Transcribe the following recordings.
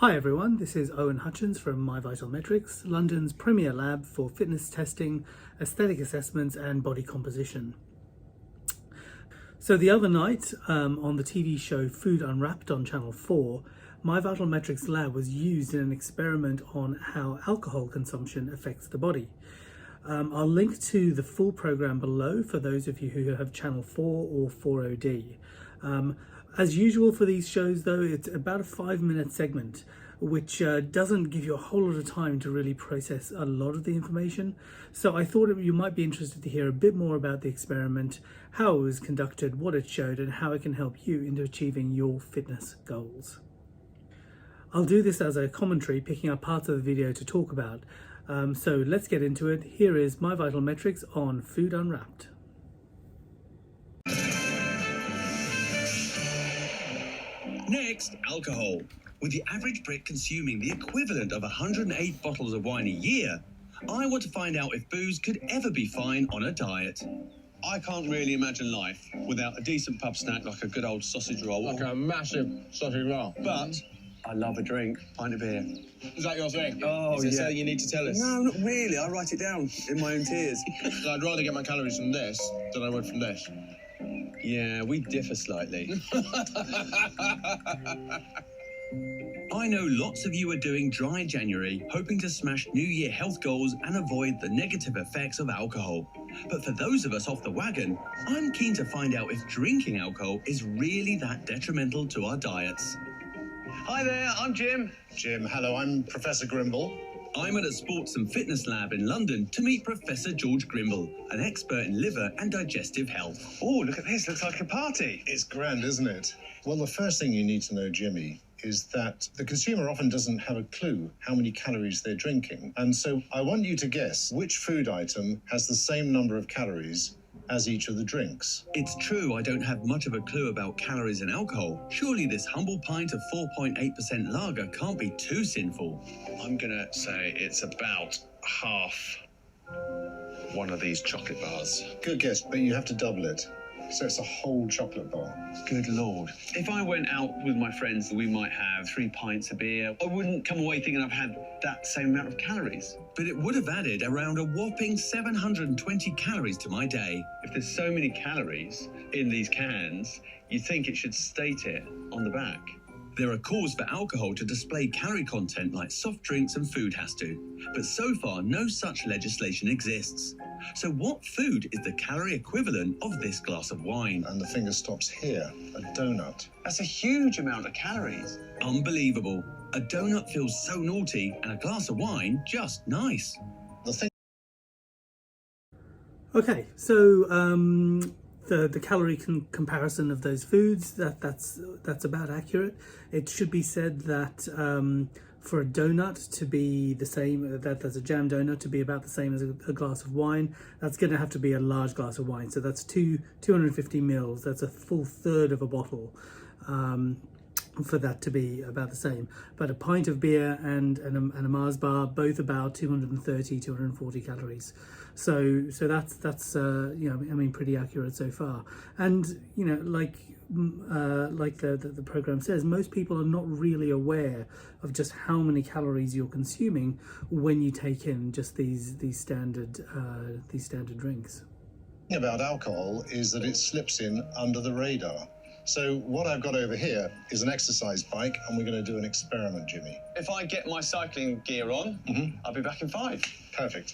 Hi everyone, this is Owen Hutchins from My Vital Metrics, London's premier lab for fitness testing, aesthetic assessments and body composition. So the other night on the TV show Food Unwrapped on Channel 4, My Vital Metrics lab was used in an experiment on how alcohol consumption affects the body. I'll link to the full program below for those of you who have Channel 4 or 4OD. As usual for these shows though, it's about a 5-minute segment, which doesn't give you a whole lot of time to really process a lot of the information. So I thought you might be interested to hear a bit more about the experiment, how it was conducted, what it showed, and how it can help you into achieving your fitness goals. I'll do this as a commentary, picking up parts of the video to talk about. So let's get into it. Here is My Vital Metrics on Food Unwrapped. Next, alcohol. With the average Brit consuming the equivalent of 108 bottles of wine a year, I want to find out if booze could ever be fine on a diet. I can't really imagine life without a decent pub snack like a good old sausage roll. Like a massive sausage roll. But I love a drink, pint of beer. Is that your thing? Oh, Is it yeah. something you need to tell us? No, not really. I write it down in my own tears. I'd rather get my calories from this than I would from this. Yeah, we differ slightly. I know lots of you are doing dry January, hoping to smash New Year health goals and avoid the negative effects of alcohol. But for those of us off the wagon, I'm keen to find out if drinking alcohol is really that detrimental to our diets. Hi there, I'm Jim. Jim, hello, I'm Professor Grimble. I'm at a sports and fitness lab in London to meet Professor George Grimble, an expert in liver and digestive health. Oh, look at this. Looks like a party. It's grand, isn't it? Well, the first thing you need to know, Jimmy, is that the consumer often doesn't have a clue how many calories they're drinking. And so I want you to guess which food item has the same number of calories as each of the drinks. It's true I don't have much of a clue about calories in alcohol. Surely this humble pint of 4.8% lager can't be too sinful. I'm gonna say it's about half one of these chocolate bars. Good guess, but you have to double it. So it's a whole chocolate bar. Good Lord. If I went out with my friends, we might have 3 pints of beer. I wouldn't come away thinking I've had that same amount of calories. But it would have added around a whopping 720 calories to my day. If there's so many calories in these cans, you'd think it should state it on the back. There are calls for alcohol to display calorie content like soft drinks and food has to, but so far no such legislation exists. So what food is the calorie equivalent of this glass of wine? And the finger stops here, a donut. That's a huge amount of calories. Unbelievable. A donut feels so naughty and a glass of wine just nice. The thing Okay, so the calorie comparison of those foods, that's about accurate. It should be said that for a donut to be the same, that's a jam donut to be about the same as a glass of wine, that's going to have to be a large glass of wine. So that's 250 mils. That's a full third of a bottle. For that to be about the same. But a pint of beer and a Mars bar, both about 240 calories. So that's you know, I mean, pretty accurate so far. And you know, like the program says, most people are not really aware of just how many calories you're consuming when you take in just these standard drinks. thing about alcohol is that it slips in under the radar. So what I've got over here is an exercise bike, and we're going to do an experiment, Jimmy. If I get my cycling gear on, I'll be back in 5. Perfect.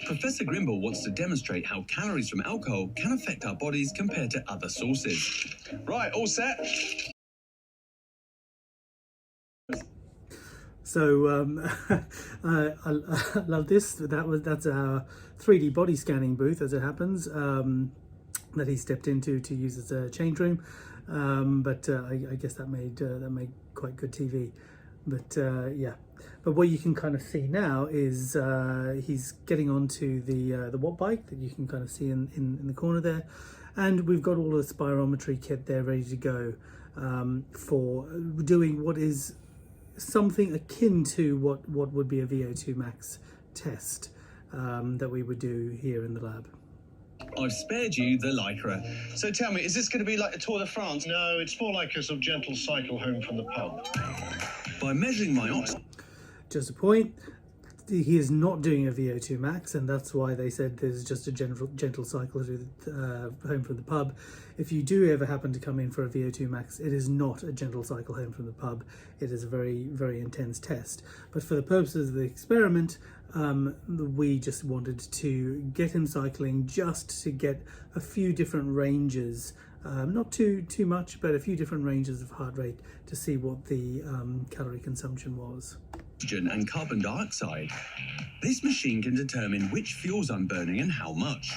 Professor Grimble wants to demonstrate how calories from alcohol can affect our bodies compared to other sources. Right, all set? So I love this. That's our 3D body scanning booth, as it happens, that he stepped into to use as a change room. But I guess that made quite good TV. But yeah. But what you can kind of see now is he's getting onto the watt bike that you can kind of see in the corner there, and we've got all the spirometry kit there ready to go for doing what is something akin to what would be a VO2 max test that we would do here in the lab. I've spared you the lycra. So tell me, is this going to be like a Tour de France? No, it's more like a sort of gentle cycle home from the pub. By measuring my oxygen Just a point, he is not doing a VO2 max, and that's why they said there's just a gentle cycle to home from the pub. If you do ever happen to come in for a VO2 max, it is not a gentle cycle home from the pub. It is a very, very intense test. But for the purposes of the experiment, we just wanted to get him cycling just to get a few different ranges, not too much, but a few different ranges of heart rate to see what the calorie consumption was. and carbon dioxide. This machine can determine which fuels I'm burning and how much.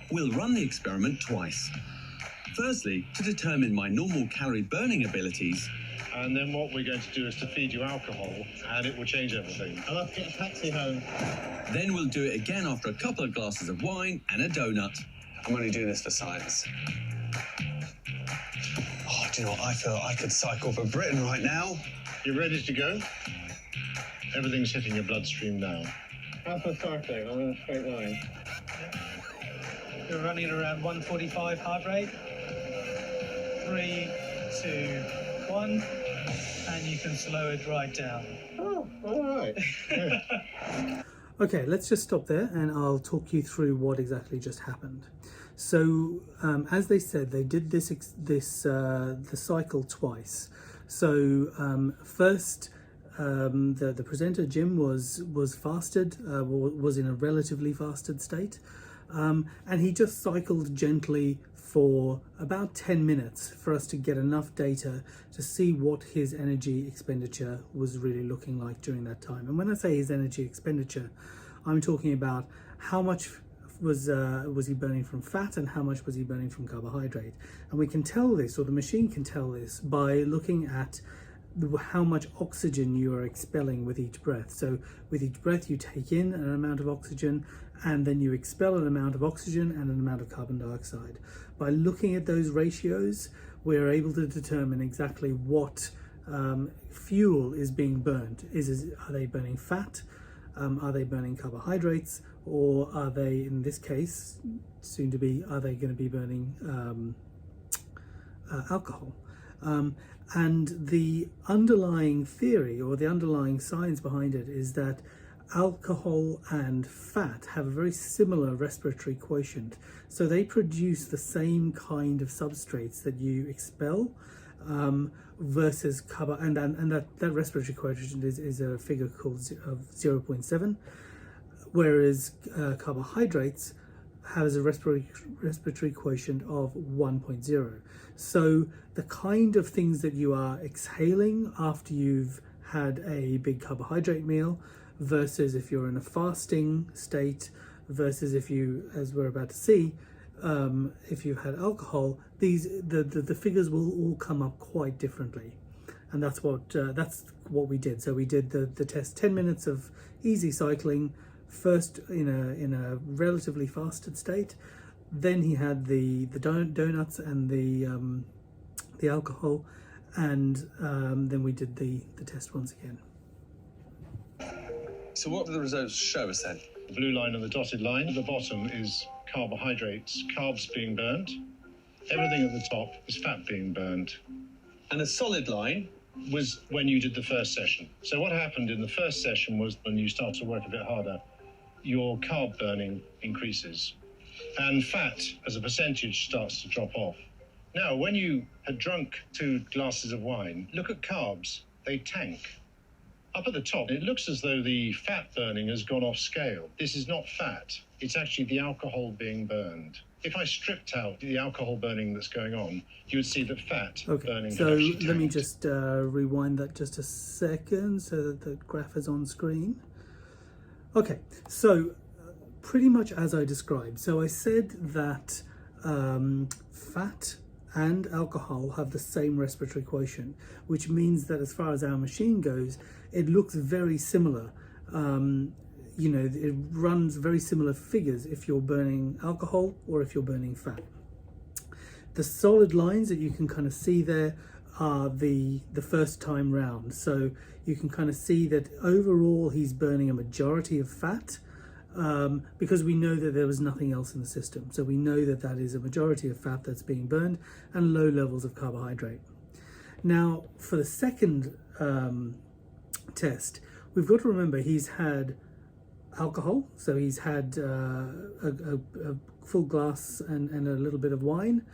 We'll run the experiment twice. Firstly, to determine my normal calorie burning abilities, And then what we're going to do is to feed you alcohol, and it will change everything. I'll have to get a taxi home. then we'll do it again after a couple of glasses of wine and a donut. I'm only doing this for science. Oh, do you know what? I feel I could cycle for Britain right now. You ready to go? Everything's hitting your bloodstream now. How's the cycling? I'm in a straight line. You're running at around 145 heart rate. 3, 2, 1, and you can slow it right down. Oh, all right. Okay, let's just stop there and I'll talk you through what exactly just happened. So, as they said, they did the cycle twice. So, first, the presenter Jim was fasted, was in a relatively fasted state, and he just cycled gently for about 10 minutes for us to get enough data to see what his energy expenditure was really looking like during that time. And when I say his energy expenditure, I'm talking about how much was he burning from fat and how much was he burning from carbohydrate. And we can tell this, or the machine can tell this, by looking at how much oxygen you are expelling with each breath. So with each breath you take in an amount of oxygen and then you expel an amount of oxygen and an amount of carbon dioxide. By looking at those ratios, we're able to determine exactly what fuel is being burnt. Are they burning fat? Are they burning carbohydrates? Or are they, in this case, soon to be, are they going to be burning alcohol? And the underlying theory or the underlying science behind it is that alcohol and fat have a very similar respiratory quotient. So they produce the same kind of substrates that you expel versus and that respiratory quotient is a figure called of 0.7, whereas carbohydrates has a respiratory quotient of 1.0. So the kind of things that you are exhaling after you've had a big carbohydrate meal versus if you're in a fasting state versus if you, as we're about to see, if you've had alcohol, the figures will all come up quite differently. And that's what we did. So we did the test 10 minutes of easy cycling, first in a relatively fasted state, then he had the donuts and the alcohol, and then we did the test once again. So what do the results show us then? The blue line and the dotted line at the bottom is carbohydrates, carbs being burnt. Everything at the top is fat being burnt. And the solid line Was when you did the first session. So what happened in the first session was when you start to work a bit harder, your carb burning increases and fat as a percentage starts to drop off. Now, when you had drunk 2 glasses of wine, look at carbs, they tank. Up at the top, it looks as though the fat burning has gone off scale. This is not fat, it's actually the alcohol being burned. If I stripped out the alcohol burning that's going on, you would see that fat burning. So let me just rewind that just a second so that the graph is on screen. Okay, so pretty much as I described. So I said that fat and alcohol have the same respiratory quotient, which means that as far as our machine goes, it looks very similar. It runs very similar figures if you're burning alcohol or if you're burning fat. The solid lines that you can kind of see there are the first time round. So you can kind of see that overall he's burning a majority of fat, because we know that there was nothing else in the system. So we know that that is a majority of fat that's being burned and low levels of carbohydrate. Now, for the second test, we've got to remember he's had alcohol, so he's had a full glass and a little bit of wine,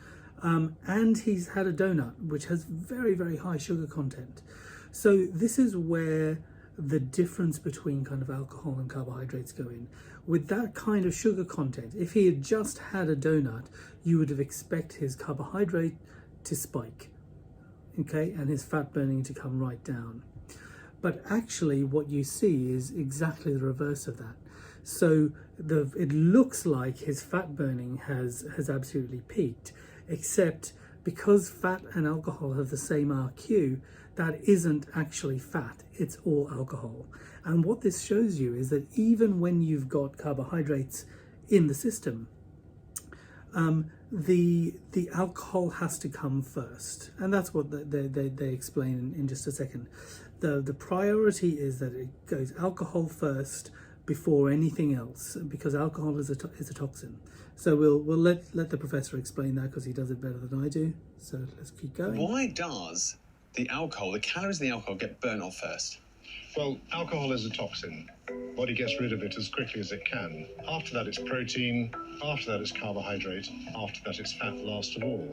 and he's had a donut, which has very, very high sugar content. So this is where the difference between kind of alcohol and carbohydrates go in. With that kind of sugar content, if he had just had a donut, you would have expected his carbohydrate to spike, okay, and his fat burning to come right down. But actually what you see is exactly the reverse of that. So it looks like his fat burning has absolutely peaked, except because fat and alcohol have the same RQ, that isn't actually fat, it's all alcohol. And what this shows you is that even when you've got carbohydrates in the system, the alcohol has to come first, and that's what they explain in just a second. The priority is that it goes alcohol first before anything else, because alcohol is a toxin. So we'll let the professor explain that, because he does it better than I do. So let's keep going. Why does the calories in the alcohol get burnt off first? Well, alcohol is a toxin. Body gets rid of it as quickly as it can. After that, it's protein. After that, it's carbohydrate. After that, it's fat last of all.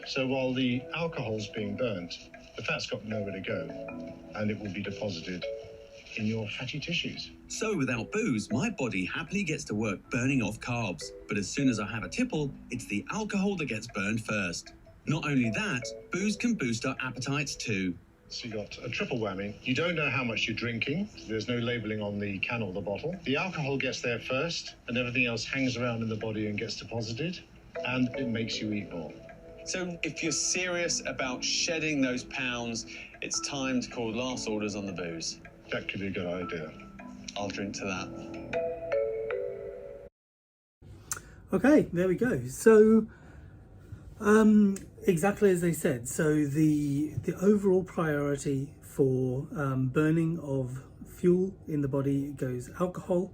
So while the alcohol's being burnt, the fat's got nowhere to go, and it will be deposited in your fatty tissues. So without booze, my body happily gets to work burning off carbs. But as soon as I have a tipple, it's the alcohol that gets burned first. Not only that, booze can boost our appetites too. So you got a triple whammy. You don't know how much you're drinking. There's no labeling on the can or the bottle. The alcohol gets there first, and everything else hangs around in the body and gets deposited, and it makes you eat more. So if you're serious about shedding those pounds, it's time to call last orders on the booze. That could be a good idea. I'll drink to that. Okay, there we go. So exactly as they said, so the overall priority for burning of fuel in the body goes alcohol,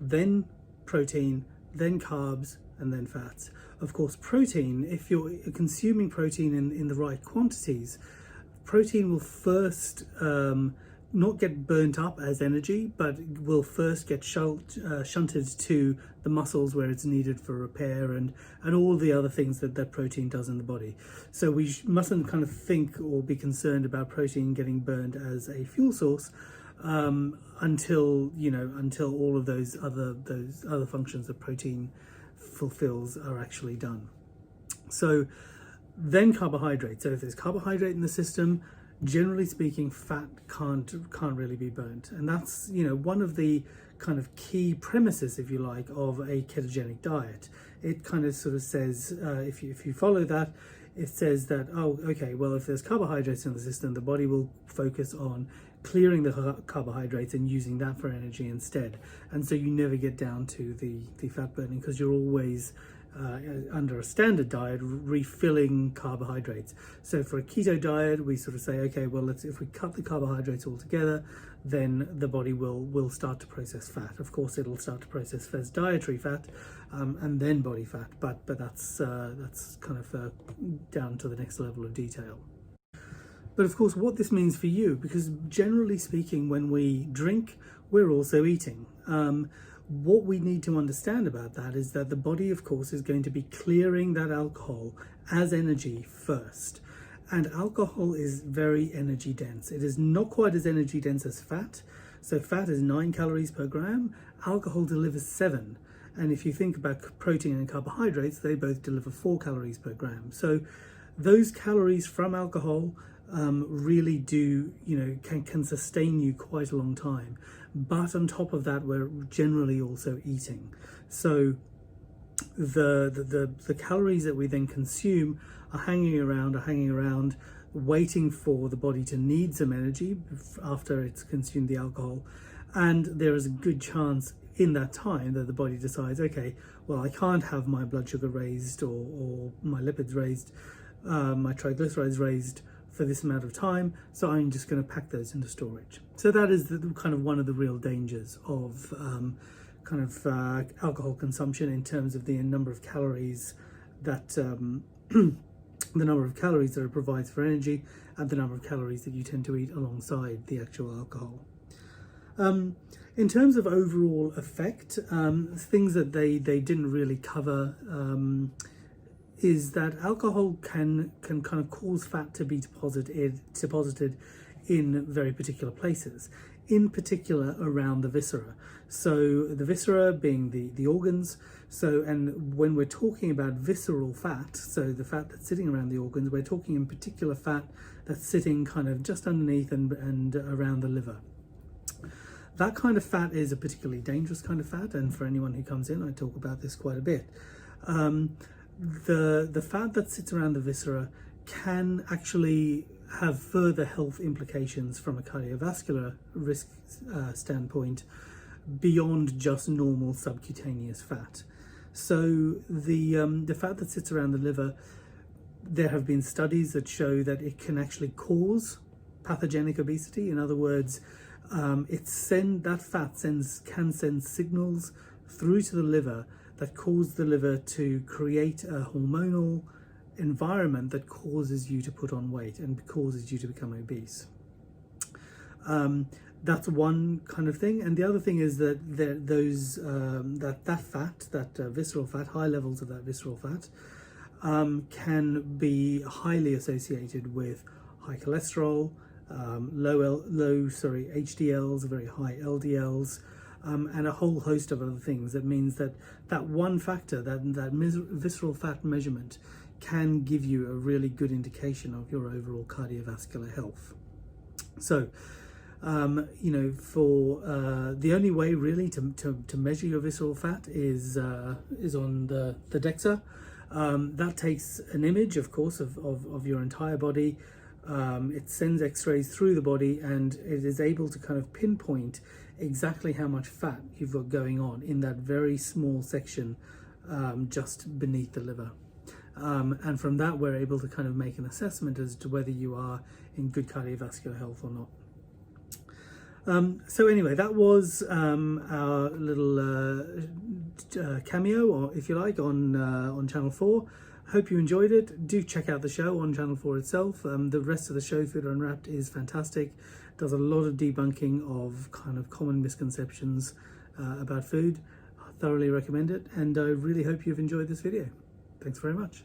then protein, then carbs, and then fats. Of course, protein, if you're consuming protein in the right quantities, protein will first not get burnt up as energy, but will first get shunted to the muscles where it's needed for repair and all the other things that protein does in the body. So we mustn't kind of think or be concerned about protein getting burned as a fuel source until all of those other functions that protein fulfills are actually done. So then carbohydrate. So if there's carbohydrate in the system, generally speaking, fat can't really be burnt, and that's one of the kind of key premises, if you like, of a ketogenic diet. It kind of sort of says, if you follow that, it says that, oh, okay, well, if there's carbohydrates in the system, the body will focus on clearing the carbohydrates and using that for energy instead, and so you never get down to the fat burning, because you're always under a standard diet refilling carbohydrates. So for a keto diet, we sort of say, okay, well, if we cut the carbohydrates altogether, then the body will start to process fat. Of course, it'll start to process first dietary fat and then body fat, but that's kind of down to the next level of detail. But of course, what this means for you, because generally speaking, when we drink, we're also eating. What we need to understand about that is that the body, of course, is going to be clearing that alcohol as energy first. And alcohol is very energy dense. It is not quite as energy dense as fat. So fat is 9 calories per gram. Alcohol delivers 7. And if you think about protein and carbohydrates, they both deliver 4 calories per gram. So those calories from alcohol really do, can sustain you quite a long time. But on top of that, we're generally also eating. So the calories that we then consume are hanging around, waiting for the body to need some energy after it's consumed the alcohol. And there is a good chance in that time that the body decides, okay, well, I can't have my blood sugar raised or my lipids raised, my triglycerides raised for this amount of time, so I'm just going to pack those into storage. So that is the kind of one of the real dangers of alcohol consumption, in terms of the number of calories that the number of calories that it provides for energy, and the number of calories that you tend to eat alongside the actual alcohol. In terms of overall effect, things that they didn't really cover is that alcohol can kind of cause fat to be deposited in very particular places, in particular around the viscera. So the viscera being the organs. So, and when we're talking about visceral fat, so the fat that's sitting around the organs, we're talking in particular fat that's sitting kind of just underneath and around the liver. That kind of fat is a particularly dangerous kind of fat, and for anyone who comes in, I talk about this quite a bit. The fat that sits around the viscera can actually have further health implications from a cardiovascular risk standpoint beyond just normal subcutaneous fat. So the fat that sits around the liver, there have been studies that show that it can actually cause pathogenic obesity. In other words, that fat can send signals through to the liver that cause the liver to create a hormonal environment that causes you to put on weight and causes you to become obese. That's one kind of thing, and the other thing is that visceral fat, high levels of that visceral fat, can be highly associated with high cholesterol, low HDLs, very high LDLs, and a whole host of other things. That means that one factor, that visceral fat measurement, can give you a really good indication of your overall cardiovascular health. So, the only way really to measure your visceral fat is on the DEXA. That takes an image, of course, of your entire body. It sends x-rays through the body, and it is able to kind of pinpoint exactly how much fat you've got going on in that very small section just beneath the liver. And from that, we're able to kind of make an assessment as to whether you are in good cardiovascular health or not. So anyway, that was our little cameo, or if you like, on Channel 4. Hope you enjoyed it. Do check out the show on Channel 4 itself. The rest of the show, Food Unwrapped, is fantastic. Does a lot of debunking of kind of common misconceptions about food. I thoroughly recommend it, and I really hope you've enjoyed this video. Thanks very much.